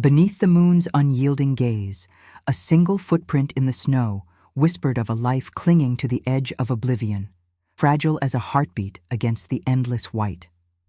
Beneath the moon's unyielding gaze, a single footprint in the snow whispered of a life clinging to the edge of oblivion, fragile as a heartbeat against the endless white.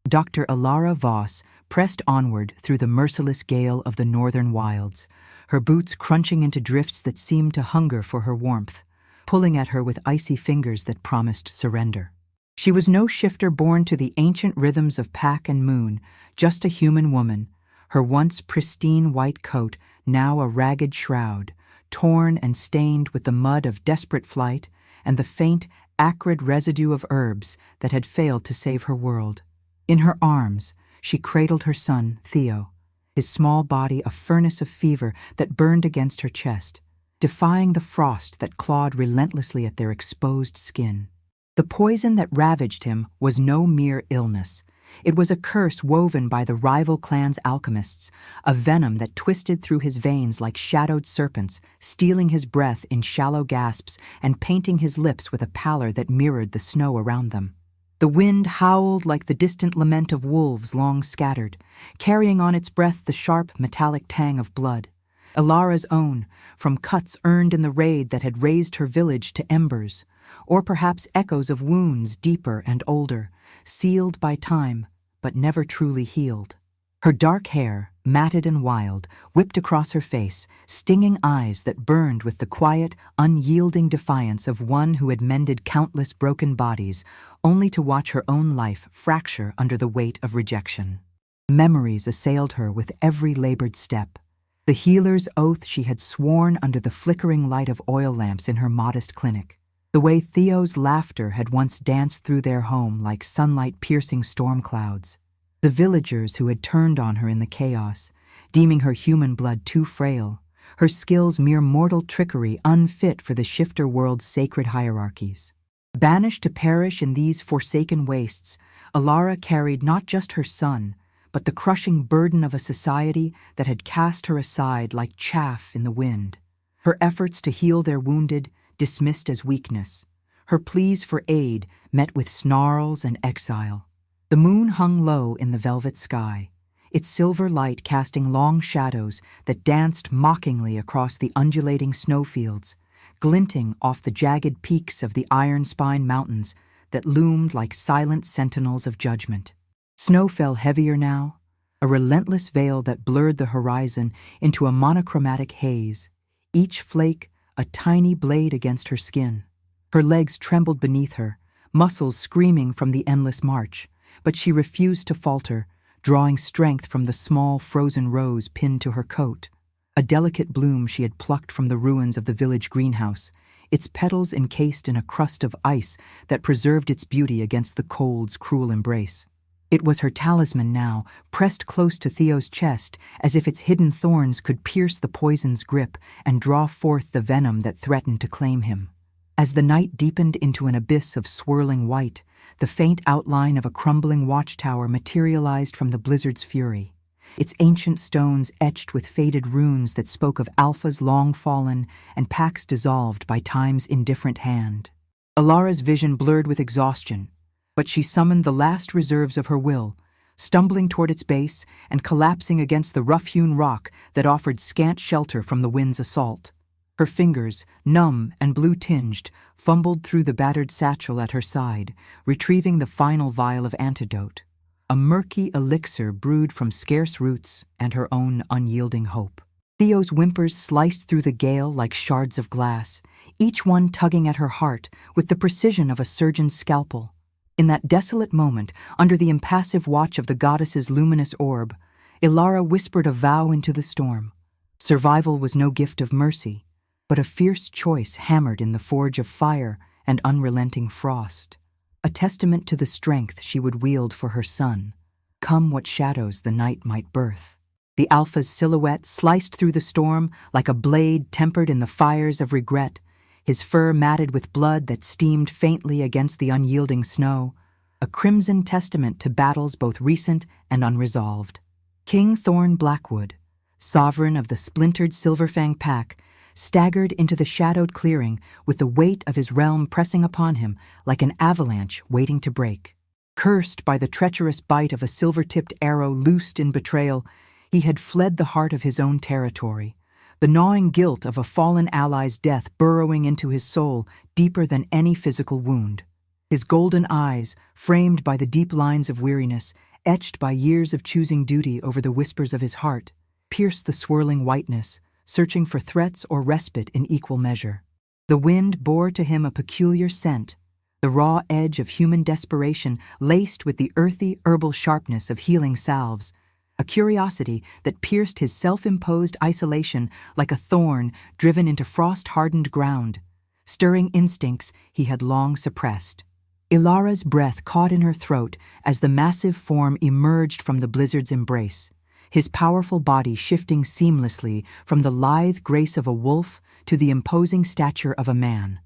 Dr. Alara Voss pressed onward through the merciless gale of the northern wilds, her boots crunching into drifts that seemed to hunger for her warmth, pulling at her with icy fingers that promised surrender. She was no shifter born to the ancient rhythms of pack and moon, just a human woman, her once pristine white coat now a ragged shroud, torn and stained with the mud of desperate flight and the faint, acrid residue of herbs that had failed to save her world. In her arms, she cradled her son, Theo, his small body a furnace of fever that burned against her chest, defying the frost that clawed relentlessly at their exposed skin. The poison that ravaged him was no mere illness. It was a curse woven by the rival clan's alchemists, a venom that twisted through his veins like shadowed serpents, stealing his breath in shallow gasps and painting his lips with a pallor that mirrored the snow around them. The wind howled like the distant lament of wolves long scattered, carrying on its breath the sharp, metallic tang of blood. Alara's own, from cuts earned in the raid that had raised her village to embers, or perhaps echoes of wounds deeper and older, sealed by time, but never truly healed. Her dark hair, matted and wild, whipped across her face, stinging eyes that burned with the quiet, unyielding defiance of one who had mended countless broken bodies, only to watch her own life fracture under the weight of rejection. Memories assailed her with every labored step. The healer's oath she had sworn under the flickering light of oil lamps in her modest clinic. The way Theo's laughter had once danced through their home like sunlight-piercing storm clouds. The villagers who had turned on her in the chaos, deeming her human blood too frail, her skills mere mortal trickery unfit for the shifter world's sacred hierarchies. Banished to perish in these forsaken wastes, Alara carried not just her son, but the crushing burden of a society that had cast her aside like chaff in the wind. Her efforts to heal their wounded dismissed as weakness, her pleas for aid met with snarls and exile. The moon hung low in the velvet sky, its silver light casting long shadows that danced mockingly across the undulating snowfields, glinting off the jagged peaks of the Iron Spine Mountains that loomed like silent sentinels of judgment. Snow fell heavier now, a relentless veil that blurred the horizon into a monochromatic haze, each flake a tiny blade against her skin. Her legs trembled beneath her, muscles screaming from the endless march, but she refused to falter, drawing strength from the small frozen rose pinned to her coat, a delicate bloom she had plucked from the ruins of the village greenhouse, its petals encased in a crust of ice that preserved its beauty against the cold's cruel embrace. It was her talisman now, pressed close to Theo's chest, as if its hidden thorns could pierce the poison's grip and draw forth the venom that threatened to claim him. As the night deepened into an abyss of swirling white, the faint outline of a crumbling watchtower materialized from the blizzard's fury, its ancient stones etched with faded runes that spoke of alphas long fallen and packs dissolved by time's indifferent hand. Alara's vision blurred with exhaustion, but she summoned the last reserves of her will, stumbling toward its base and collapsing against the rough-hewn rock that offered scant shelter from the wind's assault. Her fingers, numb and blue-tinged, fumbled through the battered satchel at her side, retrieving the final vial of antidote, a murky elixir brewed from scarce roots and her own unyielding hope. Theo's whimpers sliced through the gale like shards of glass, each one tugging at her heart with the precision of a surgeon's scalpel. In that desolate moment, under the impassive watch of the goddess's luminous orb, Ilara whispered a vow into the storm. Survival was no gift of mercy, but a fierce choice hammered in the forge of fire and unrelenting frost, a testament to the strength she would wield for her son, come what shadows the night might birth. The Alpha's silhouette sliced through the storm like a blade tempered in the fires of regret, his fur matted with blood that steamed faintly against the unyielding snow, a crimson testament to battles both recent and unresolved. King Thorn Blackwood, sovereign of the splintered Silverfang pack, staggered into the shadowed clearing with the weight of his realm pressing upon him like an avalanche waiting to break. Cursed by the treacherous bite of a silver-tipped arrow loosed in betrayal, He had fled the heart of his own territory, the gnawing guilt of a fallen ally's death burrowing into his soul deeper than any physical wound. His golden eyes, framed by the deep lines of weariness, etched by years of choosing duty over the whispers of his heart, pierced the swirling whiteness, searching for threats or respite in equal measure. The wind bore to him a peculiar scent, the raw edge of human desperation laced with the earthy, herbal sharpness of healing salves, a curiosity that pierced his self-imposed isolation like a thorn driven into frost-hardened ground, stirring instincts he had long suppressed. Ilara's breath caught in her throat as the massive form emerged from the blizzard's embrace, his powerful body shifting seamlessly from the lithe grace of a wolf to the imposing stature of a man.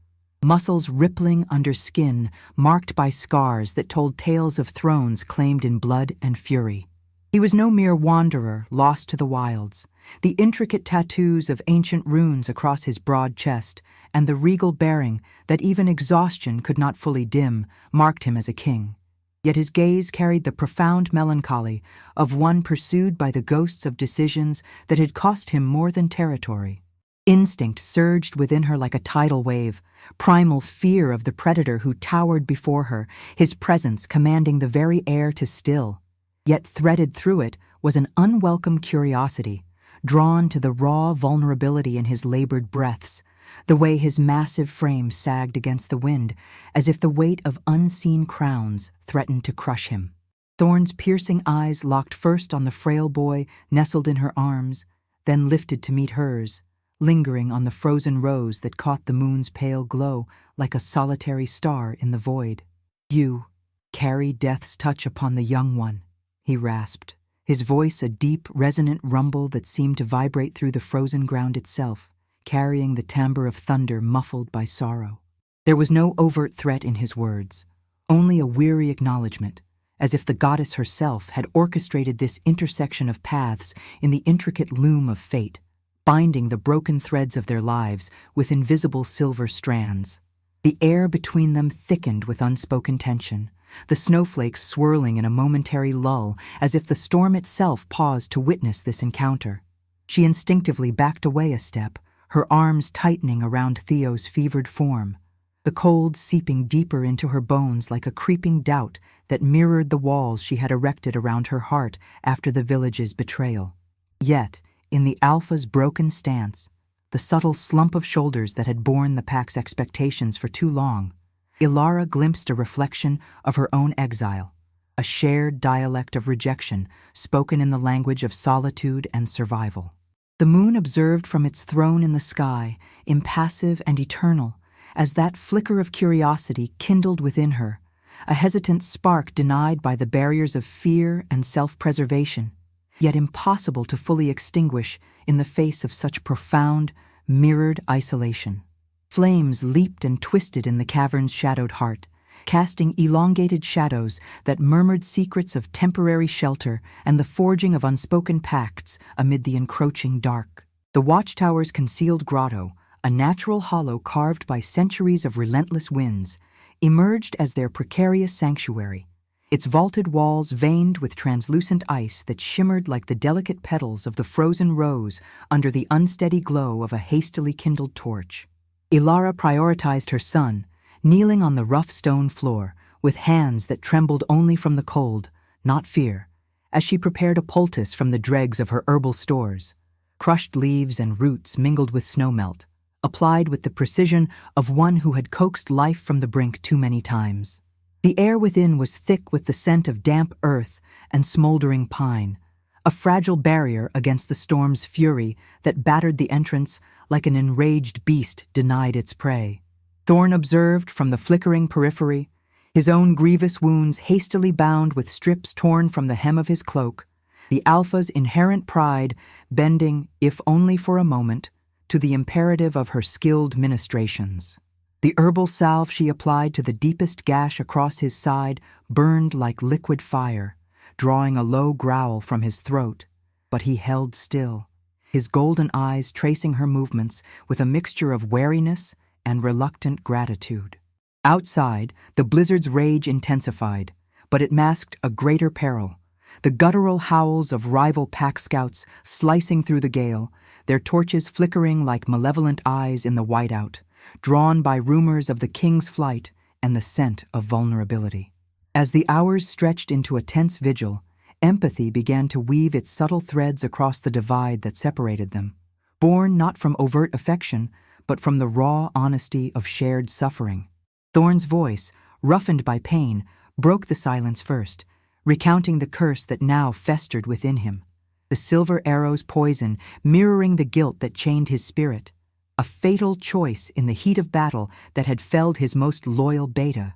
Muscles rippling under skin, marked by scars that told tales of thrones claimed in blood and fury. He was no mere wanderer lost to the wilds. The intricate tattoos of ancient runes across his broad chest and the regal bearing that even exhaustion could not fully dim marked him as a king. Yet his gaze carried the profound melancholy of one pursued by the ghosts of decisions that had cost him more than territory. Instinct surged within her like a tidal wave, primal fear of the predator who towered before her, his presence commanding the very air to still. Yet threaded through it was an unwelcome curiosity, drawn to the raw vulnerability in his labored breaths, the way his massive frame sagged against the wind, as if the weight of unseen crowns threatened to crush him. Thorn's piercing eyes locked first on the frail boy nestled in her arms, then lifted to meet hers, lingering on the frozen rose that caught the moon's pale glow like a solitary star in the void. "You carry death's touch upon the young one," he rasped, his voice a deep, resonant rumble that seemed to vibrate through the frozen ground itself, carrying the timbre of thunder muffled by sorrow. There was no overt threat in his words, only a weary acknowledgement, as if the goddess herself had orchestrated this intersection of paths in the intricate loom of fate, binding the broken threads of their lives with invisible silver strands. The air between them thickened with unspoken tension, the snowflakes swirling in a momentary lull as if the storm itself paused to witness this encounter. She instinctively backed away a step, her arms tightening around Theo's fevered form, the cold seeping deeper into her bones like a creeping doubt that mirrored the walls she had erected around her heart after the village's betrayal. Yet, in the Alpha's broken stance, the subtle slump of shoulders that had borne the pack's expectations for too long, Ilara glimpsed a reflection of her own exile, a shared dialect of rejection spoken in the language of solitude and survival. The moon observed from its throne in the sky, impassive and eternal, as that flicker of curiosity kindled within her, a hesitant spark denied by the barriers of fear and self-preservation, yet impossible to fully extinguish in the face of such profound, mirrored isolation. Flames leaped and twisted in the cavern's shadowed heart, casting elongated shadows that murmured secrets of temporary shelter and the forging of unspoken pacts amid the encroaching dark. The watchtower's concealed grotto, a natural hollow carved by centuries of relentless winds, emerged as their precarious sanctuary, its vaulted walls veined with translucent ice that shimmered like the delicate petals of the frozen rose under the unsteady glow of a hastily kindled torch. Ilara prioritized her son, kneeling on the rough stone floor, with hands that trembled only from the cold, not fear, as she prepared a poultice from the dregs of her herbal stores, crushed leaves and roots mingled with snowmelt, applied with the precision of one who had coaxed life from the brink too many times. The air within was thick with the scent of damp earth and smoldering pine, a fragile barrier against the storm's fury that battered the entrance like an enraged beast denied its prey. Thorn observed from the flickering periphery, his own grievous wounds hastily bound with strips torn from the hem of his cloak, the Alpha's inherent pride bending, if only for a moment, to the imperative of her skilled ministrations. The herbal salve she applied to the deepest gash across his side burned like liquid fire, drawing a low growl from his throat, but he held still, his golden eyes tracing her movements with a mixture of wariness and reluctant gratitude. Outside, the blizzard's rage intensified, but it masked a greater peril, the guttural howls of rival pack scouts slicing through the gale, their torches flickering like malevolent eyes in the whiteout, drawn by rumors of the king's flight and the scent of vulnerability. As the hours stretched into a tense vigil, empathy began to weave its subtle threads across the divide that separated them, born not from overt affection, but from the raw honesty of shared suffering. Thorn's voice, roughened by pain, broke the silence first, recounting the curse that now festered within him, the silver arrow's poison mirroring the guilt that chained his spirit, a fatal choice in the heat of battle that had felled his most loyal beta,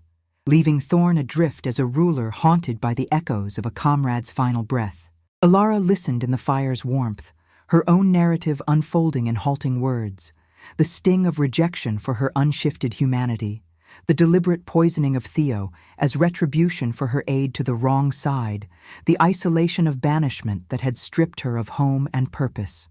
leaving Thorn adrift as a ruler haunted by the echoes of a comrade's final breath. Alara listened in the fire's warmth, her own narrative unfolding in halting words, the sting of rejection for her unshifted humanity, the deliberate poisoning of Theo as retribution for her aid to the wrong side, the isolation of banishment that had stripped her of home and purpose.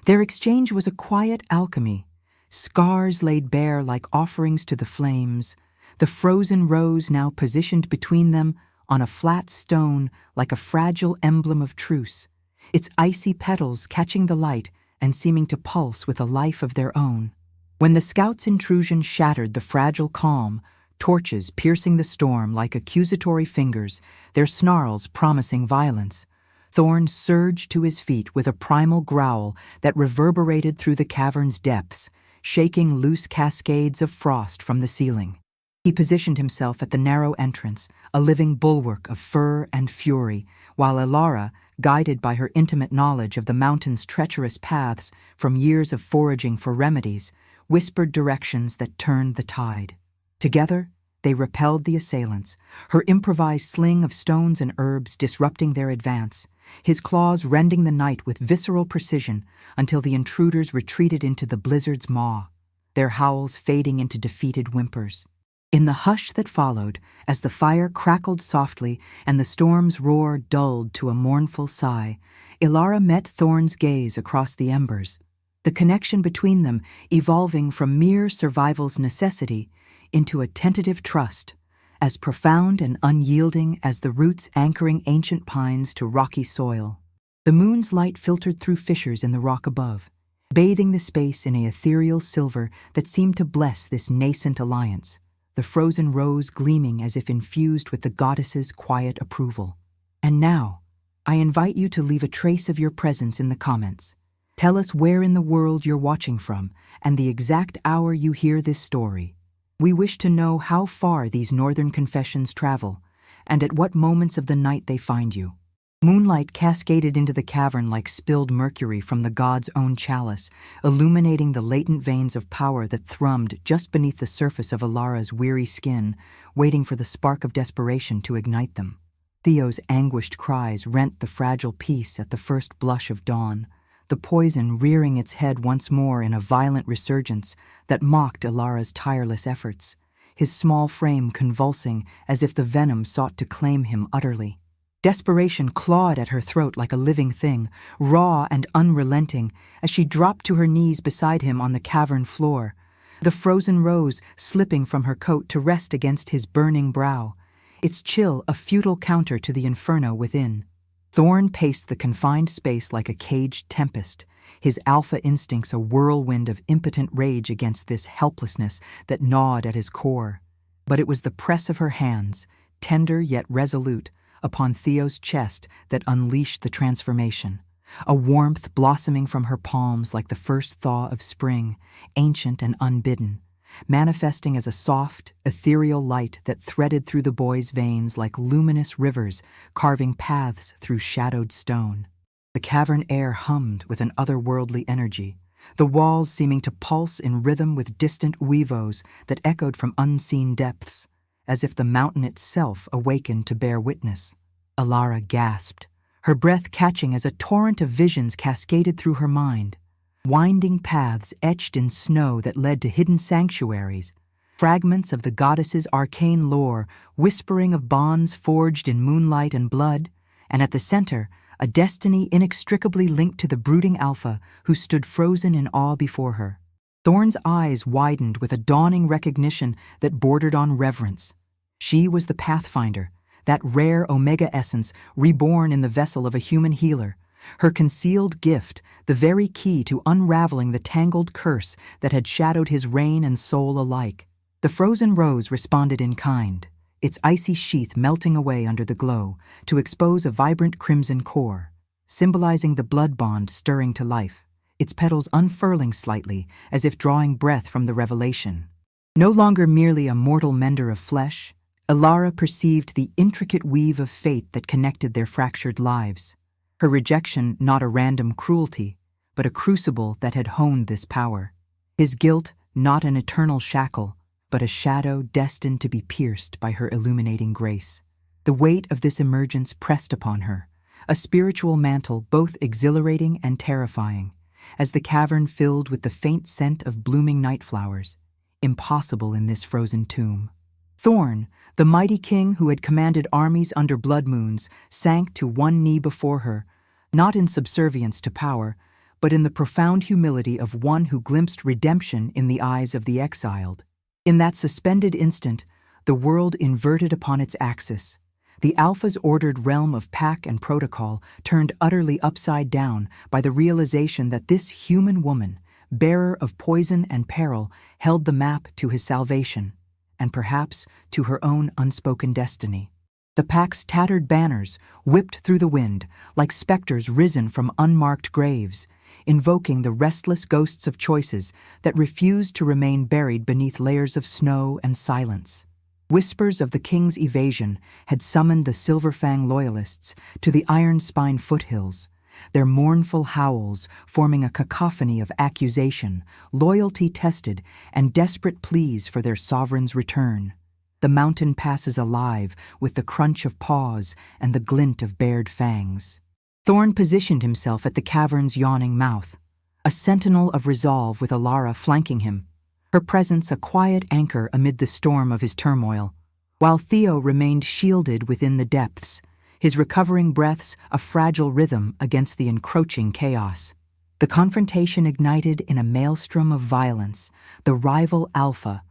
Their exchange was a quiet alchemy, scars laid bare like offerings to the flames, the frozen rose now positioned between them on a flat stone like a fragile emblem of truce, its icy petals catching the light and seeming to pulse with a life of their own. When the scout's intrusion shattered the fragile calm, torches piercing the storm like accusatory fingers, their snarls promising violence, Thorn surged to his feet with a primal growl that reverberated through the cavern's depths, shaking loose cascades of frost from the ceiling. He positioned himself at the narrow entrance, a living bulwark of fur and fury, while Alara, guided by her intimate knowledge of the mountain's treacherous paths from years of foraging for remedies, whispered directions that turned the tide. Together, they repelled the assailants, her improvised sling of stones and herbs disrupting their advance, his claws rending the night with visceral precision until the intruders retreated into the blizzard's maw, their howls fading into defeated whimpers. In the hush that followed, as the fire crackled softly and the storm's roar dulled to a mournful sigh, Ilara met Thorn's gaze across the embers, the connection between them evolving from mere survival's necessity into a tentative trust, as profound and unyielding as the roots anchoring ancient pines to rocky soil. The moon's light filtered through fissures in the rock above, bathing the space in an ethereal silver that seemed to bless this nascent alliance, the frozen rose gleaming as if infused with the goddess's quiet approval. And now, I invite you to leave a trace of your presence in the comments. Tell us where in the world you're watching from and the exact hour you hear this story. We wish to know how far these northern confessions travel and at what moments of the night they find you. Moonlight cascaded into the cavern like spilled mercury from the god's own chalice, illuminating the latent veins of power that thrummed just beneath the surface of Alara's weary skin, waiting for the spark of desperation to ignite them. Theo's anguished cries rent the fragile peace at the first blush of dawn, the poison rearing its head once more in a violent resurgence that mocked Alara's tireless efforts, his small frame convulsing as if the venom sought to claim him utterly. Desperation clawed at her throat like a living thing, raw and unrelenting, as she dropped to her knees beside him on the cavern floor, the frozen rose slipping from her coat to rest against his burning brow, its chill a futile counter to the inferno within. Thorn paced the confined space like a caged tempest, his alpha instincts a whirlwind of impotent rage against this helplessness that gnawed at his core. But it was the press of her hands, tender yet resolute, upon Theo's chest that unleashed the transformation, a warmth blossoming from her palms like the first thaw of spring, ancient and unbidden, manifesting as a soft, ethereal light that threaded through the boy's veins like luminous rivers carving paths through shadowed stone. The cavern air hummed with an otherworldly energy, the walls seeming to pulse in rhythm with distant weavos that echoed from unseen depths, as if the mountain itself awakened to bear witness. Alara gasped, her breath catching as a torrent of visions cascaded through her mind. Winding paths etched in snow that led to hidden sanctuaries, fragments of the goddess's arcane lore whispering of bonds forged in moonlight and blood, and at the center, a destiny inextricably linked to the brooding Alpha who stood frozen in awe before her. Thorn's eyes widened with a dawning recognition that bordered on reverence. She was the Pathfinder, that rare omega essence reborn in the vessel of a human healer, her concealed gift, the very key to unraveling the tangled curse that had shadowed his reign and soul alike. The frozen rose responded in kind, its icy sheath melting away under the glow to expose a vibrant crimson core, symbolizing the blood bond stirring to life, its petals unfurling slightly as if drawing breath from the revelation. No longer merely a mortal mender of flesh, Elara perceived the intricate weave of fate that connected their fractured lives. Her rejection not a random cruelty, but a crucible that had honed this power. His guilt not an eternal shackle, but a shadow destined to be pierced by her illuminating grace. The weight of this emergence pressed upon her, a spiritual mantle both exhilarating and terrifying, as the cavern filled with the faint scent of blooming night flowers, impossible in this frozen tomb. Thorn, the mighty king who had commanded armies under blood moons, sank to one knee before her, not in subservience to power, but in the profound humility of one who glimpsed redemption in the eyes of the exiled. In that suspended instant, the world inverted upon its axis. The Alpha's ordered realm of pack and protocol turned utterly upside down by the realization that this human woman, bearer of poison and peril, held the map to his salvation, and perhaps to her own unspoken destiny. The pack's tattered banners whipped through the wind like specters risen from unmarked graves, invoking the restless ghosts of choices that refused to remain buried beneath layers of snow and silence. Whispers of the king's evasion had summoned the Silverfang loyalists to the Iron Spine foothills, their mournful howls forming a cacophony of accusation, loyalty tested, and desperate pleas for their sovereign's return. The mountain passes alive with the crunch of paws and the glint of bared fangs. Thorn positioned himself at the cavern's yawning mouth, a sentinel of resolve with Elara flanking him, her presence a quiet anchor amid the storm of his turmoil, while Theo remained shielded within the depths, his recovering breaths a fragile rhythm against the encroaching chaos. The confrontation ignited in a maelstrom of violence, the rival Alpha,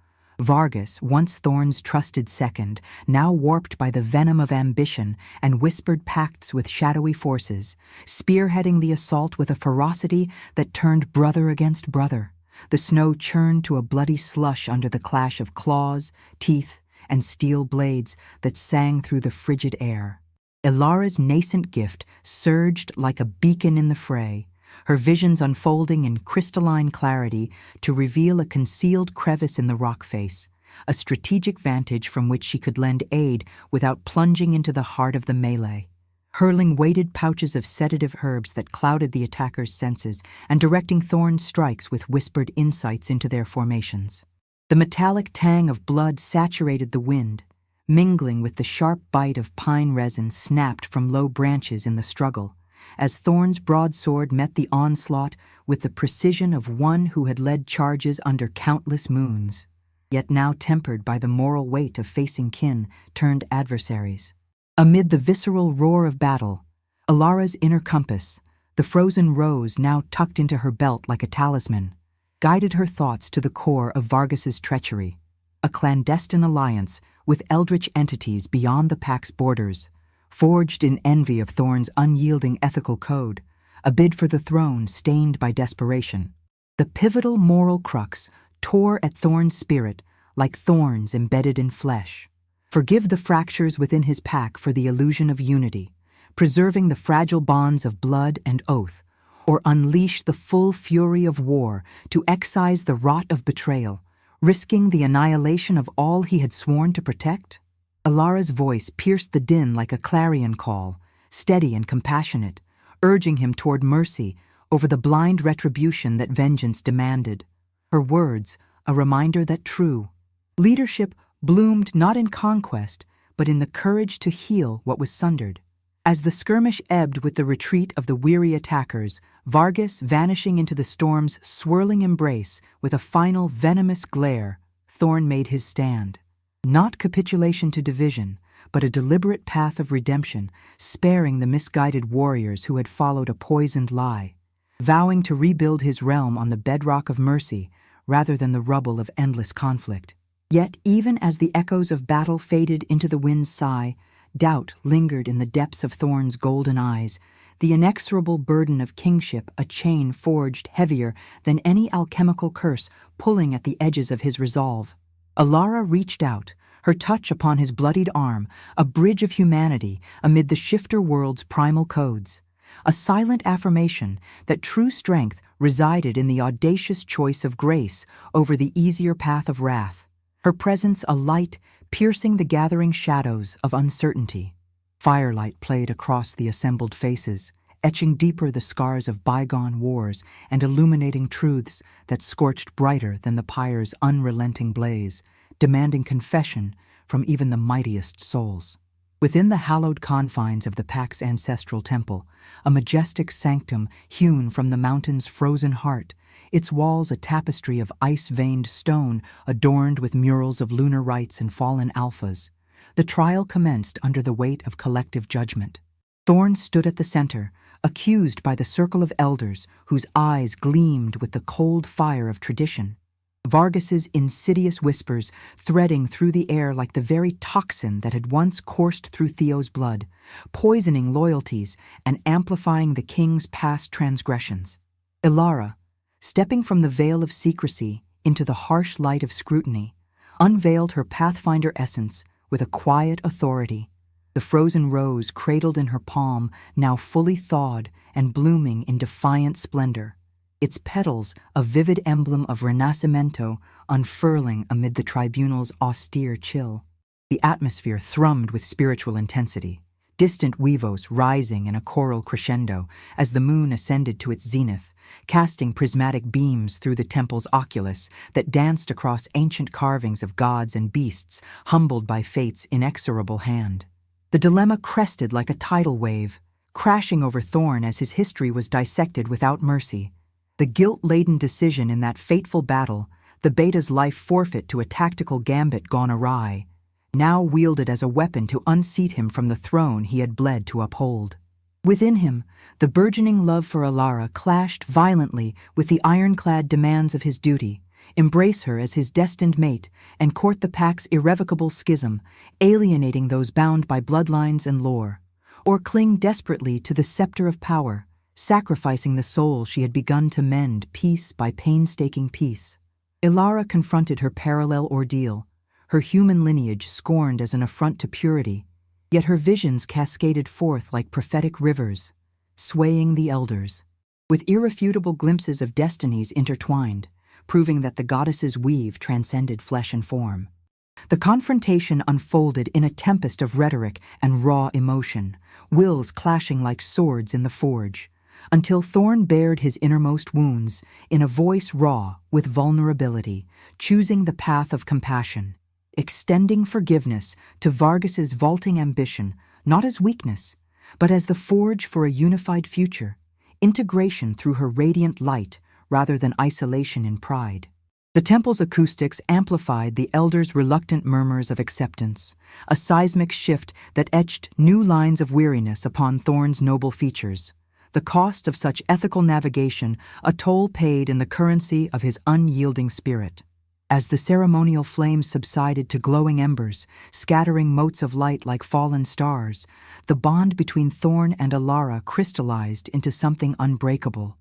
Vargas, once Thorn's trusted second, now warped by the venom of ambition and whispered pacts with shadowy forces, spearheading the assault with a ferocity that turned brother against brother. The snow churned to a bloody slush under the clash of claws, teeth, and steel blades that sang through the frigid air. Elara's nascent gift surged like a beacon in the fray, her visions unfolding in crystalline clarity to reveal a concealed crevice in the rock face, a strategic vantage from which she could lend aid without plunging into the heart of the melee, hurling weighted pouches of sedative herbs that clouded the attacker's senses and directing Thorn's strikes with whispered insights into their formations. The metallic tang of blood saturated the wind, mingling with the sharp bite of pine resin snapped from low branches in the struggle, as Thorn's broadsword met the onslaught with the precision of one who had led charges under countless moons, yet now tempered by the moral weight of facing kin turned adversaries. Amid the visceral roar of battle, Elara's inner compass, the frozen rose now tucked into her belt like a talisman, guided her thoughts to the core of Vargas's treachery, a clandestine alliance with eldritch entities beyond the pack's borders, forged in envy of Thorn's unyielding ethical code, a bid for the throne stained by desperation. The pivotal moral crux tore at Thorn's spirit like thorns embedded in flesh. Forgive the fractures within his pack for the illusion of unity, preserving the fragile bonds of blood and oath, or unleash the full fury of war to excise the rot of betrayal, risking the annihilation of all he had sworn to protect? Elara's voice pierced the din like a clarion call, steady and compassionate, urging him toward mercy over the blind retribution that vengeance demanded. Her words, a reminder that true leadership bloomed not in conquest, but in the courage to heal what was sundered. As the skirmish ebbed with the retreat of the weary attackers, Vargas vanishing into the storm's swirling embrace with a final venomous glare, Thorn made his stand. Not capitulation to division, but a deliberate path of redemption, sparing the misguided warriors who had followed a poisoned lie, vowing to rebuild his realm on the bedrock of mercy rather than the rubble of endless conflict. Yet even as the echoes of battle faded into the wind's sigh, Doubt lingered in the depths of Thorn's golden eyes, the inexorable burden of kingship a chain forged heavier than any alchemical curse pulling at the edges of his resolve. Alara reached out, her touch upon his bloodied arm, a bridge of humanity amid the shifter world's primal codes, a silent affirmation that true strength resided in the audacious choice of grace over the easier path of wrath, her presence a light piercing the gathering shadows of uncertainty. Firelight played across the assembled faces, etching deeper the scars of bygone wars and illuminating truths that scorched brighter than the pyre's unrelenting blaze, demanding confession from even the mightiest souls. Within the hallowed confines of the Pack's ancestral temple, a majestic sanctum hewn from the mountain's frozen heart, its walls a tapestry of ice-veined stone adorned with murals of lunar rites and fallen alphas, the trial commenced under the weight of collective judgment. Thorn stood at the center, accused by the circle of elders whose eyes gleamed with the cold fire of tradition. Vargas's insidious whispers threading through the air like the very toxin that had once coursed through Theo's blood, poisoning loyalties and amplifying the king's past transgressions. Ilara, stepping from the veil of secrecy into the harsh light of scrutiny, unveiled her Pathfinder essence with a quiet authority, the frozen rose cradled in her palm now fully thawed and blooming in defiant splendor, its petals a vivid emblem of Renascimento unfurling amid the tribunal's austere chill. The atmosphere thrummed with spiritual intensity, distant huevos rising in a choral crescendo as the moon ascended to its zenith, casting prismatic beams through the temple's oculus that danced across ancient carvings of gods and beasts humbled by fate's inexorable hand. The dilemma crested like a tidal wave, crashing over Thorn as his history was dissected without mercy. The guilt-laden decision in that fateful battle, the Beta's life forfeit to a tactical gambit gone awry, now wielded as a weapon to unseat him from the throne he had bled to uphold. Within him, the burgeoning love for Alara clashed violently with the ironclad demands of his duty, embrace her as his destined mate and court the Pack's irrevocable schism, alienating those bound by bloodlines and lore, or cling desperately to the scepter of power, sacrificing the soul she had begun to mend piece by painstaking piece. Ilara confronted her parallel ordeal, her human lineage scorned as an affront to purity, yet her visions cascaded forth like prophetic rivers, swaying the elders, with irrefutable glimpses of destinies intertwined, proving that the goddess's weave transcended flesh and form. The confrontation unfolded in a tempest of rhetoric and raw emotion, wills clashing like swords in the forge, until Thorn bared his innermost wounds in a voice raw with vulnerability, choosing the path of compassion, extending forgiveness to Vargas's vaulting ambition, not as weakness, but as the forge for a unified future, integration through her radiant light rather than isolation in pride. The temple's acoustics amplified the elders' reluctant murmurs of acceptance, a seismic shift that etched new lines of weariness upon Thorn's noble features. The cost of such ethical navigation, a toll paid in the currency of his unyielding spirit. As the ceremonial flames subsided to glowing embers, scattering motes of light like fallen stars, the bond between Thorn and Alara crystallized into something unbreakable,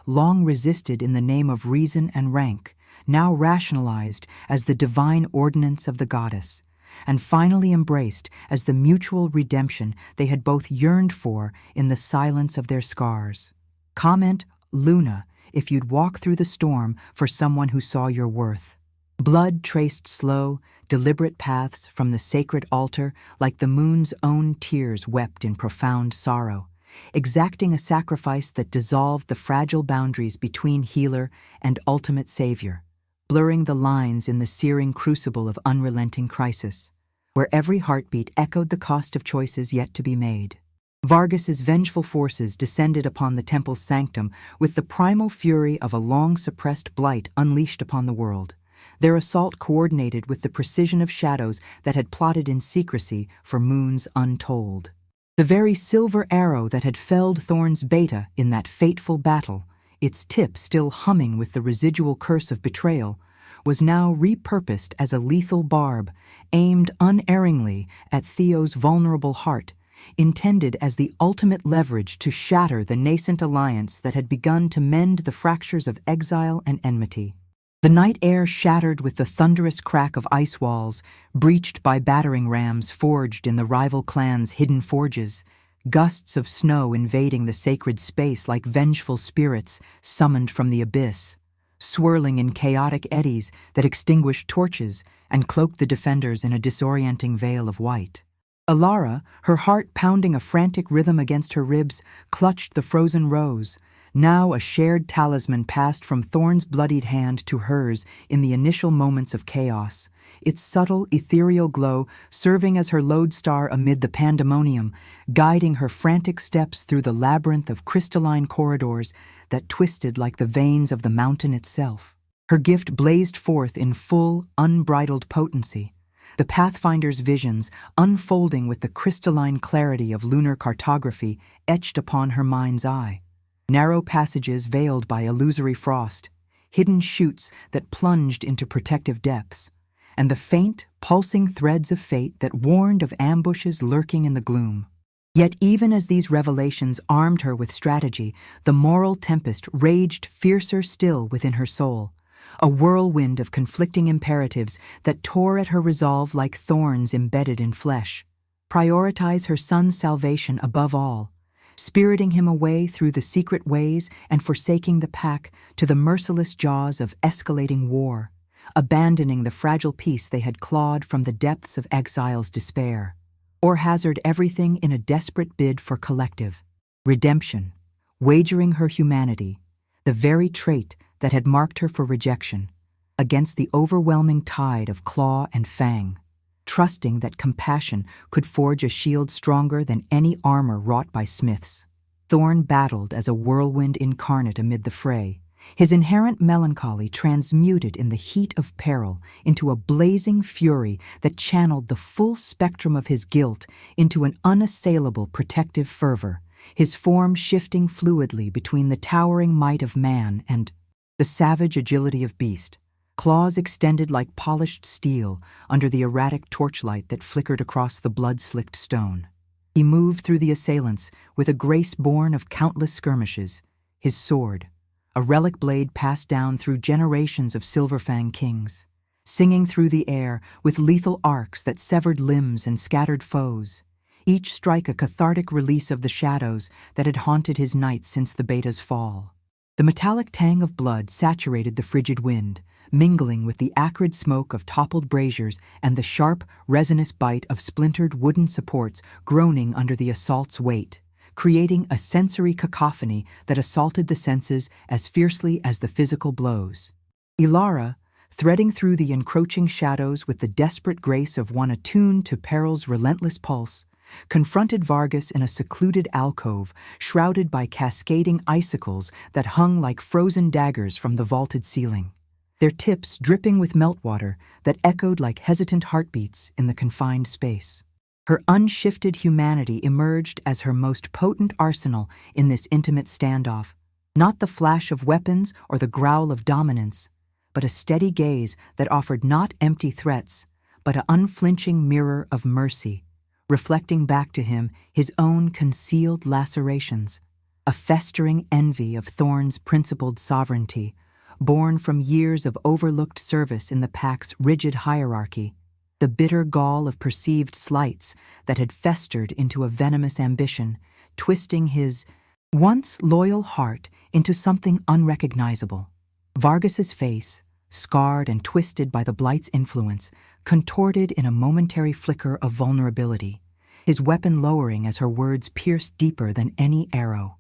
long resisted in the name of reason and rank, now rationalized as the divine ordinance of the goddess, and finally embraced as the mutual redemption they had both yearned for in the silence of their scars. Comment Luna if you'd walk through the storm for someone who saw your worth. Blood traced slow, deliberate paths from the sacred altar like the moon's own tears wept in profound sorrow, exacting a sacrifice that dissolved the fragile boundaries between healer and ultimate savior, blurring the lines in the searing crucible of unrelenting crisis, where every heartbeat echoed the cost of choices yet to be made. Vargas's vengeful forces descended upon the temple's sanctum with the primal fury of a long-suppressed blight unleashed upon the world, their assault coordinated with the precision of shadows that had plotted in secrecy for moons untold. The very silver arrow that had felled Thorn's Beta in that fateful battle, its tip still humming with the residual curse of betrayal, was now repurposed as a lethal barb, aimed unerringly at Theo's vulnerable heart, intended as the ultimate leverage to shatter the nascent alliance that had begun to mend the fractures of exile and enmity. The night air shattered with the thunderous crack of ice walls, breached by battering rams forged in the rival clans' hidden forges, gusts of snow invading the sacred space like vengeful spirits summoned from the abyss, swirling in chaotic eddies that extinguished torches and cloaked the defenders in a disorienting veil of white. Ilara, her heart pounding a frantic rhythm against her ribs, clutched the frozen rose. Now a shared talisman passed from Thorn's bloodied hand to hers in the initial moments of chaos, its subtle, ethereal glow serving as her lodestar amid the pandemonium, guiding her frantic steps through the labyrinth of crystalline corridors that twisted like the veins of the mountain itself. Her gift blazed forth in full, unbridled potency, the Pathfinder's visions unfolding with the crystalline clarity of lunar cartography etched upon her mind's eye. Narrow passages veiled by illusory frost, hidden chutes that plunged into protective depths, and the faint, pulsing threads of fate that warned of ambushes lurking in the gloom. Yet even as these revelations armed her with strategy, the moral tempest raged fiercer still within her soul, a whirlwind of conflicting imperatives that tore at her resolve like thorns embedded in flesh. Prioritize her son's salvation above all, spiriting him away through the secret ways and forsaking the pack to the merciless jaws of escalating war, abandoning the fragile peace they had clawed from the depths of exile's despair, or hazard everything in a desperate bid for collective redemption, wagering her humanity, the very trait that had marked her for rejection, against the overwhelming tide of claw and fang, trusting that compassion could forge a shield stronger than any armor wrought by smiths. Thorn battled as a whirlwind incarnate amid the fray, his inherent melancholy transmuted in the heat of peril into a blazing fury that channeled the full spectrum of his guilt into an unassailable protective fervor, his form shifting fluidly between the towering might of man and the savage agility of beast, claws extended like polished steel under the erratic torchlight that flickered across the blood-slicked stone. He moved through the assailants with a grace born of countless skirmishes, his sword, a relic blade passed down through generations of Silverfang kings, singing through the air with lethal arcs that severed limbs and scattered foes, each strike a cathartic release of the shadows that had haunted his nights since the beta's fall. The metallic tang of blood saturated the frigid wind, mingling with the acrid smoke of toppled braziers and the sharp, resinous bite of splintered wooden supports groaning under the assault's weight, creating a sensory cacophony that assaulted the senses as fiercely as the physical blows. Ilara, threading through the encroaching shadows with the desperate grace of one attuned to peril's relentless pulse, confronted Vargas in a secluded alcove shrouded by cascading icicles that hung like frozen daggers from the vaulted ceiling, their tips dripping with meltwater that echoed like hesitant heartbeats in the confined space. Her unshifted humanity emerged as her most potent arsenal in this intimate standoff, not the flash of weapons or the growl of dominance, but a steady gaze that offered not empty threats, but an unflinching mirror of mercy, reflecting back to him his own concealed lacerations, a festering envy of Thorn's principled sovereignty, born from years of overlooked service in the pack's rigid hierarchy, the bitter gall of perceived slights that had festered into a venomous ambition, twisting his once loyal heart into something unrecognizable. Vargas's face, scarred and twisted by the blight's influence, contorted in a momentary flicker of vulnerability, his weapon lowering as her words pierced deeper than any arrow,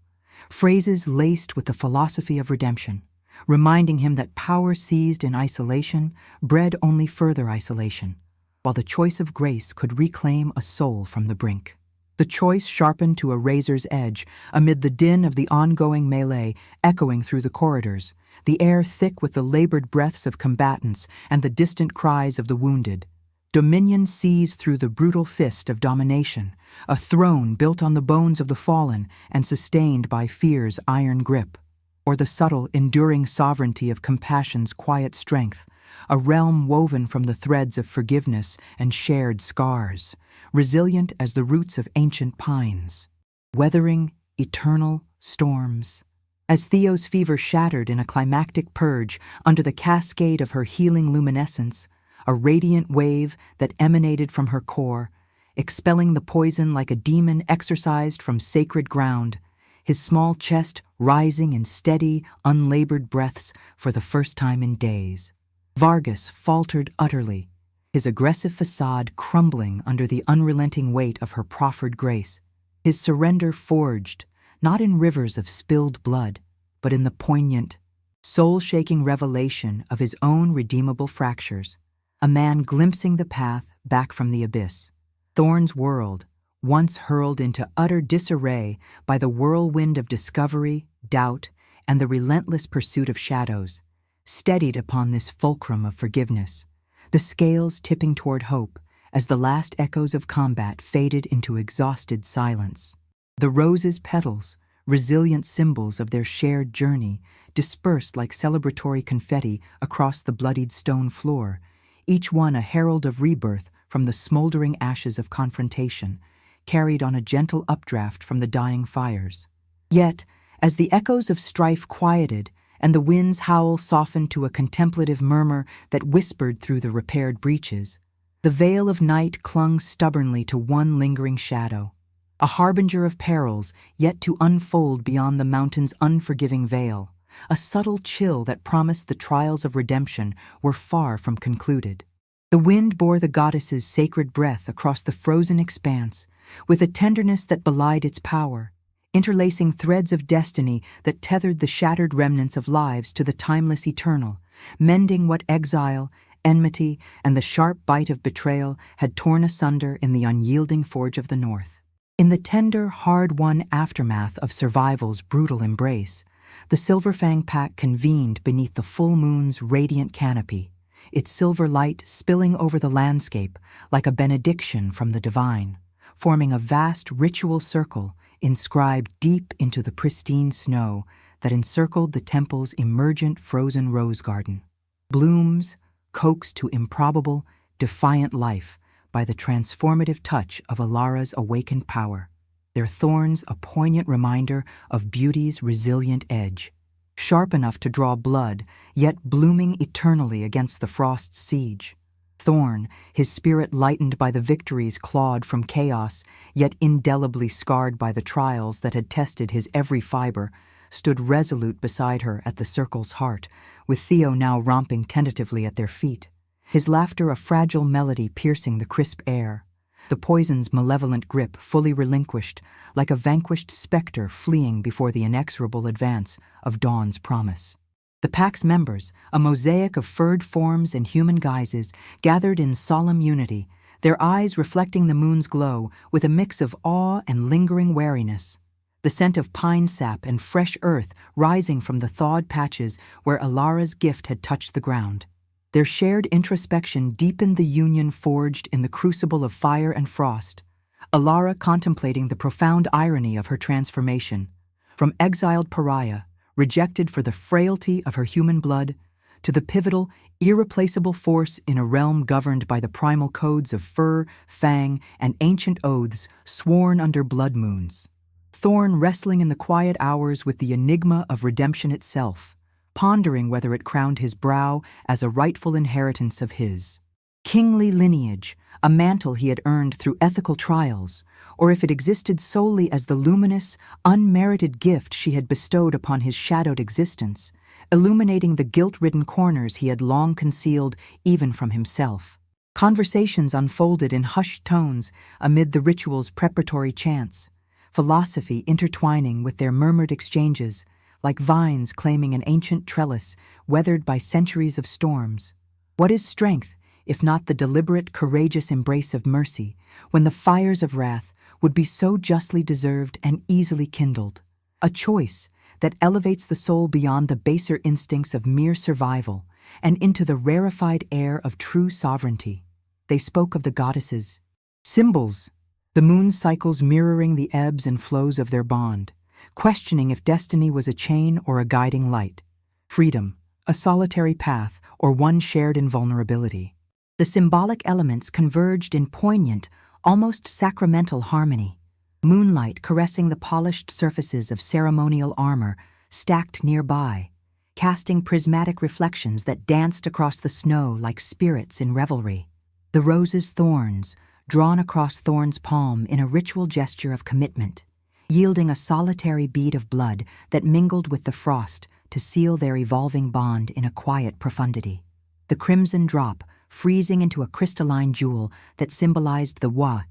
phrases laced with the philosophy of redemption, reminding him that power seized in isolation bred only further isolation, while the choice of grace could reclaim a soul from the brink. The choice sharpened to a razor's edge amid the din of the ongoing melee echoing through the corridors, the air thick with the labored breaths of combatants and the distant cries of the wounded. Dominion seized through the brutal fist of domination, a throne built on the bones of the fallen and sustained by fear's iron grip, or the subtle, enduring sovereignty of compassion's quiet strength, a realm woven from the threads of forgiveness and shared scars, resilient as the roots of ancient pines, weathering eternal storms. As Theo's fever shattered in a climactic purge under the cascade of her healing luminescence, a radiant wave that emanated from her core, expelling the poison like a demon exorcised from sacred ground, his small chest rising in steady, unlabored breaths for the first time in days. Vargas faltered utterly, his aggressive facade crumbling under the unrelenting weight of her proffered grace, his surrender forged, not in rivers of spilled blood, but in the poignant, soul-shaking revelation of his own redeemable fractures, a man glimpsing the path back from the abyss. Thorn's world, once hurled into utter disarray by the whirlwind of discovery, doubt, and the relentless pursuit of shadows, steadied upon this fulcrum of forgiveness, the scales tipping toward hope as the last echoes of combat faded into exhausted silence. The rose's petals, resilient symbols of their shared journey, dispersed like celebratory confetti across the bloodied stone floor, each one a herald of rebirth from the smoldering ashes of confrontation, carried on a gentle updraft from the dying fires. Yet, as the echoes of strife quieted and the wind's howl softened to a contemplative murmur that whispered through the repaired breaches, the veil of night clung stubbornly to one lingering shadow, a harbinger of perils yet to unfold beyond the mountain's unforgiving veil, a subtle chill that promised the trials of redemption were far from concluded. The wind bore the goddess's sacred breath across the frozen expanse, with a tenderness that belied its power, interlacing threads of destiny that tethered the shattered remnants of lives to the timeless eternal, mending what exile, enmity, and the sharp bite of betrayal had torn asunder in the unyielding forge of the North. In the tender, hard-won aftermath of survival's brutal embrace, the Silverfang pack convened beneath the full moon's radiant canopy, its silver light spilling over the landscape like a benediction from the divine, forming a vast ritual circle inscribed deep into the pristine snow that encircled the temple's emergent frozen rose garden. Blooms coaxed to improbable, defiant life by the transformative touch of Alara's awakened power, their thorns a poignant reminder of beauty's resilient edge, sharp enough to draw blood, yet blooming eternally against the frost's siege. Thorn, his spirit lightened by the victories clawed from chaos, yet indelibly scarred by the trials that had tested his every fiber, stood resolute beside her at the circle's heart, with Theo now romping tentatively at their feet, his laughter a fragile melody piercing the crisp air, the poison's malevolent grip fully relinquished, like a vanquished specter fleeing before the inexorable advance of dawn's promise. The pack's members, a mosaic of furred forms and human guises, gathered in solemn unity, their eyes reflecting the moon's glow with a mix of awe and lingering wariness, the scent of pine sap and fresh earth rising from the thawed patches where Alara's gift had touched the ground. Their shared introspection deepened the union forged in the crucible of fire and frost, Alara contemplating the profound irony of her transformation, from exiled pariah, rejected for the frailty of her human blood, to the pivotal, irreplaceable force in a realm governed by the primal codes of fur, fang, and ancient oaths sworn under blood moons. Thorn wrestling in the quiet hours with the enigma of redemption itself, pondering whether it crowned his brow as a rightful inheritance of his kingly lineage, a mantle he had earned through ethical trials, or if it existed solely as the luminous, unmerited gift she had bestowed upon his shadowed existence, illuminating the guilt-ridden corners he had long concealed even from himself. Conversations unfolded in hushed tones amid the ritual's preparatory chants, philosophy intertwining with their murmured exchanges, like vines claiming an ancient trellis weathered by centuries of storms. What is strength, if not the deliberate, courageous embrace of mercy, when the fires of wrath would be so justly deserved and easily kindled? A choice that elevates the soul beyond the baser instincts of mere survival and into the rarefied air of true sovereignty. They spoke of the goddesses, symbols, the moon's cycles mirroring the ebbs and flows of their bond, questioning if destiny was a chain or a guiding light, freedom, a solitary path, or one shared invulnerability. The symbolic elements converged in poignant, almost sacramental harmony. Moonlight caressing the polished surfaces of ceremonial armor stacked nearby, casting prismatic reflections that danced across the snow like spirits in revelry. The rose's thorns, drawn across Thorn's palm in a ritual gesture of commitment, yielding a solitary bead of blood that mingled with the frost to seal their evolving bond in a quiet profundity. The crimson drop freezing into a crystalline jewel that symbolized the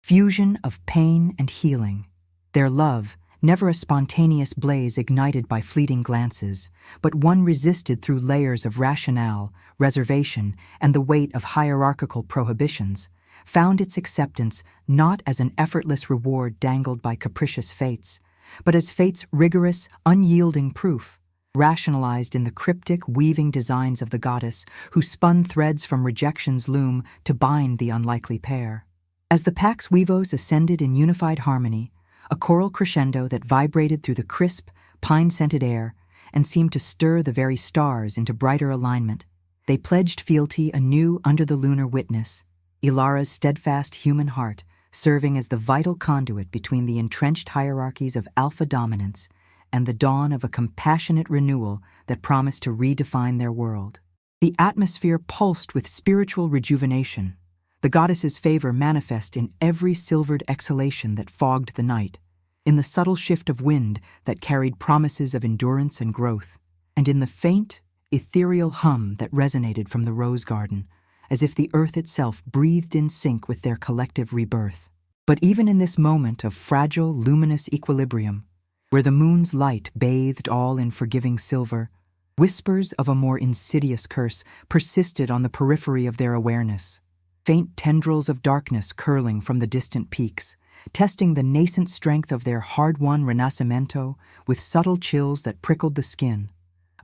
fusion of pain and healing. Their love, never a spontaneous blaze ignited by fleeting glances, but one resisted through layers of rationale, reservation, and the weight of hierarchical prohibitions, found its acceptance not as an effortless reward dangled by capricious fates, but as fate's rigorous, unyielding proof, rationalized in the cryptic, weaving designs of the goddess who spun threads from rejection's loom to bind the unlikely pair. As the Pax Vivos ascended in unified harmony, a choral crescendo that vibrated through the crisp, pine-scented air and seemed to stir the very stars into brighter alignment, they pledged fealty anew under the lunar witness, Ilara's steadfast human heart serving as the vital conduit between the entrenched hierarchies of alpha dominance and the dawn of a compassionate renewal that promised to redefine their world. The atmosphere pulsed with spiritual rejuvenation, the goddess's favor manifest in every silvered exhalation that fogged the night, in the subtle shift of wind that carried promises of endurance and growth, and in the faint, ethereal hum that resonated from the rose garden, as if the earth itself breathed in sync with their collective rebirth. But even in this moment of fragile, luminous equilibrium, where the moon's light bathed all in forgiving silver, whispers of a more insidious curse persisted on the periphery of their awareness. Faint tendrils of darkness curling from the distant peaks, testing the nascent strength of their hard-won Renascimento with subtle chills that prickled the skin.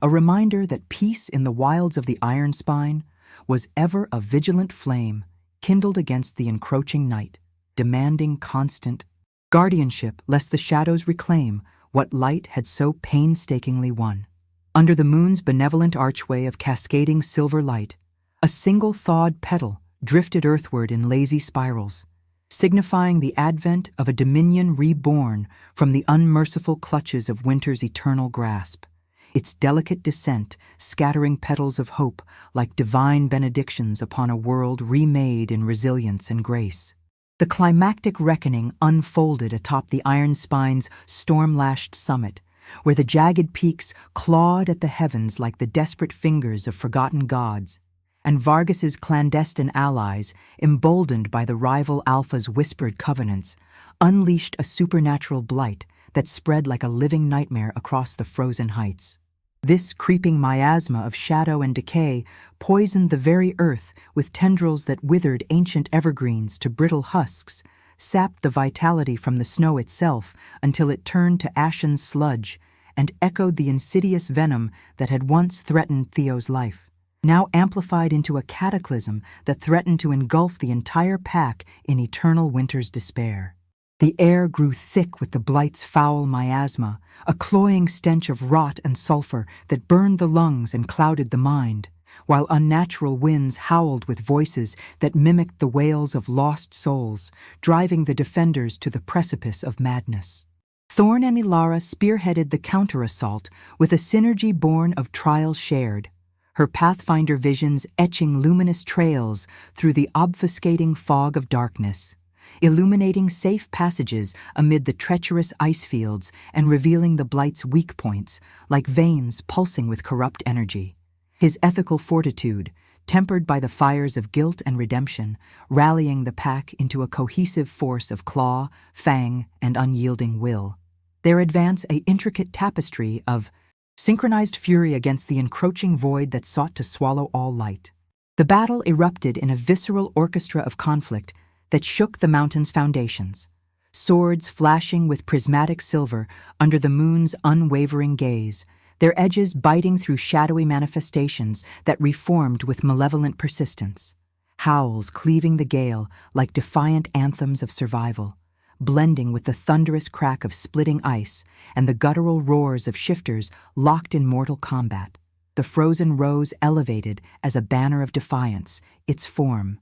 A reminder that peace in the wilds of the Iron Spine was ever a vigilant flame kindled against the encroaching night, demanding constant guardianship lest the shadows reclaim what light had so painstakingly won. Under the moon's benevolent archway of cascading silver light, a single thawed petal drifted earthward in lazy spirals, signifying the advent of a dominion reborn from the unmerciful clutches of winter's eternal grasp, its delicate descent scattering petals of hope like divine benedictions upon a world remade in resilience and grace. The climactic reckoning unfolded atop the Iron Spine's storm-lashed summit, where the jagged peaks clawed at the heavens like the desperate fingers of forgotten gods, and Vargas's clandestine allies, emboldened by the rival Alpha's whispered covenants, unleashed a supernatural blight that spread like a living nightmare across the frozen heights. This creeping miasma of shadow and decay poisoned the very earth with tendrils that withered ancient evergreens to brittle husks, sapped the vitality from the snow itself until it turned to ashen sludge, and echoed the insidious venom that had once threatened Theo's life, now amplified into a cataclysm that threatened to engulf the entire pack in eternal winter's despair. The air grew thick with the blight's foul miasma, a cloying stench of rot and sulfur that burned the lungs and clouded the mind, while unnatural winds howled with voices that mimicked the wails of lost souls, driving the defenders to the precipice of madness. Thorn and Ilara spearheaded the counter-assault with a synergy born of trials shared, her Pathfinder visions etching luminous trails through the obfuscating fog of darkness, illuminating safe passages amid the treacherous ice fields and revealing the blight's weak points, like veins pulsing with corrupt energy. His ethical fortitude, tempered by the fires of guilt and redemption, rallying the pack into a cohesive force of claw, fang, and unyielding will. Their advance an intricate tapestry of synchronized fury against the encroaching void that sought to swallow all light. The battle erupted in a visceral orchestra of conflict that shook the mountain's foundations, swords flashing with prismatic silver under the moon's unwavering gaze, their edges biting through shadowy manifestations that reformed with malevolent persistence, howls cleaving the gale like defiant anthems of survival, blending with the thunderous crack of splitting ice and the guttural roars of shifters locked in mortal combat. the frozen rose elevated as a banner of defiance, its form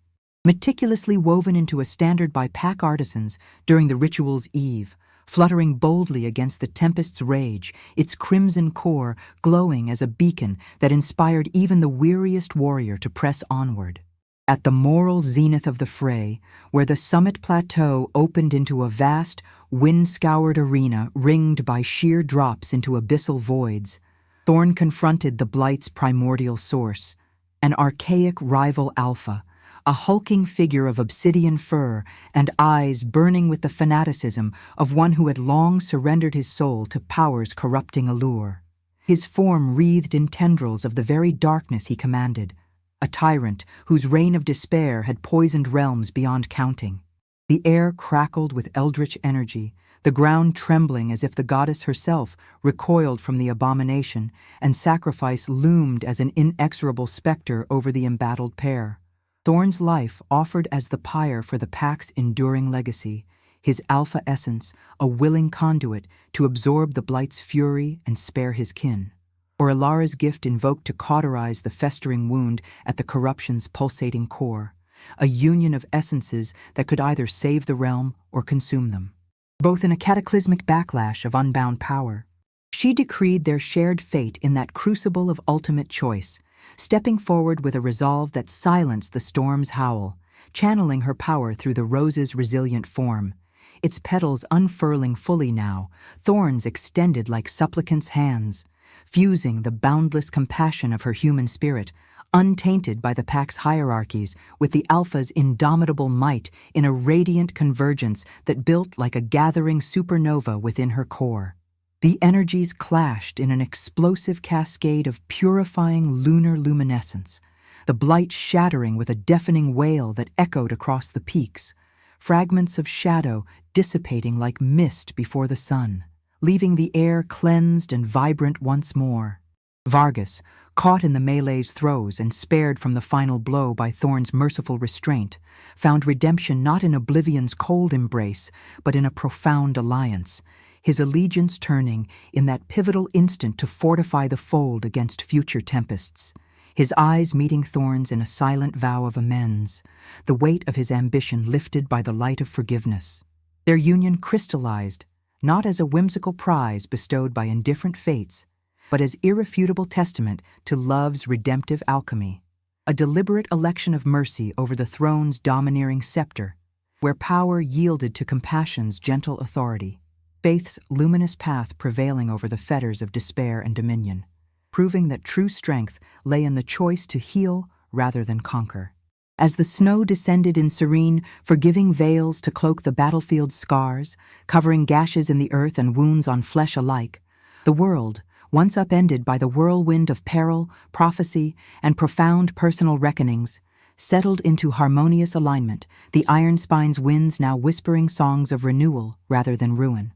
meticulously woven into a standard by pack artisans during the ritual's eve, fluttering boldly against the tempest's rage, its crimson core glowing as a beacon that inspired even the weariest warrior to press onward. At the moral zenith of the fray, where the summit plateau opened into a vast, wind-scoured arena ringed by sheer drops into abyssal voids, Thorn confronted the blight's primordial source, an archaic rival alpha, a hulking figure of obsidian fur and eyes burning with the fanaticism of one who had long surrendered his soul to power's corrupting allure. His form wreathed in tendrils of the very darkness he commanded, a tyrant whose reign of despair had poisoned realms beyond counting. The air crackled with eldritch energy, the ground trembling as if the goddess herself recoiled from the abomination, and sacrifice loomed as an inexorable specter over the embattled pair. Thorn's life offered as the pyre for the pack's enduring legacy, his alpha essence a willing conduit to absorb the blight's fury and spare his kin, or Alara's gift invoked to cauterize the festering wound at the corruption's pulsating core, a union of essences that could either save the realm or consume them. Both in a cataclysmic backlash of unbound power, she decreed their shared fate in that crucible of ultimate choice, stepping forward with a resolve that silenced the storm's howl, channeling her power through the rose's resilient form, its petals unfurling fully now, thorns extended like supplicants' hands, fusing the boundless compassion of her human spirit, untainted by the pack's hierarchies, with the alpha's indomitable might in a radiant convergence that built like a gathering supernova within her core. The energies clashed in an explosive cascade of purifying lunar luminescence, the blight shattering with a deafening wail that echoed across the peaks, fragments of shadow dissipating like mist before the sun, leaving the air cleansed and vibrant once more. Vargas, caught in the melee's throes and spared from the final blow by Thorn's merciful restraint, found redemption not in Oblivion's cold embrace, but in a profound alliance, his allegiance turning in that pivotal instant to fortify the fold against future tempests, his eyes meeting Thorn's in a silent vow of amends, the weight of his ambition lifted by the light of forgiveness. Their union crystallized, not as a whimsical prize bestowed by indifferent fates, but as irrefutable testament to love's redemptive alchemy, a deliberate election of mercy over the throne's domineering scepter, where power yielded to compassion's gentle authority, faith's luminous path prevailing over the fetters of despair and dominion, proving that true strength lay in the choice to heal rather than conquer. As the snow descended in serene, forgiving veils to cloak the battlefield's scars, covering gashes in the earth and wounds on flesh alike, the world, once upended by the whirlwind of peril, prophecy, and profound personal reckonings, settled into harmonious alignment, the iron spine's winds now whispering songs of renewal rather than ruin.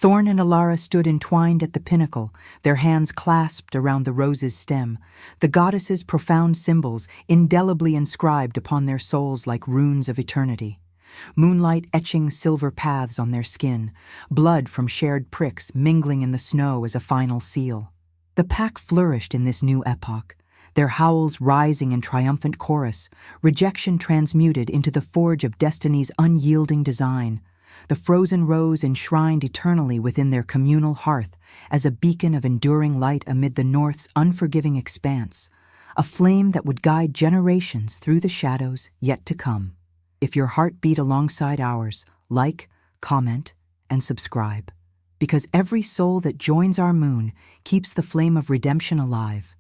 Thorn and Alara stood entwined at the pinnacle, their hands clasped around the rose's stem, the goddess's profound symbols indelibly inscribed upon their souls like runes of eternity. Moonlight etching silver paths on their skin, blood from shared pricks mingling in the snow as a final seal. The pack flourished in this new epoch, their howls rising in triumphant chorus, rejection transmuted into the forge of destiny's unyielding design, the frozen rose enshrined eternally within their communal hearth as a beacon of enduring light amid the north's unforgiving expanse, a flame that would guide generations through the shadows yet to come. If your heart beat alongside ours, like, comment, and subscribe, because every soul that joins our moon keeps the flame of redemption alive.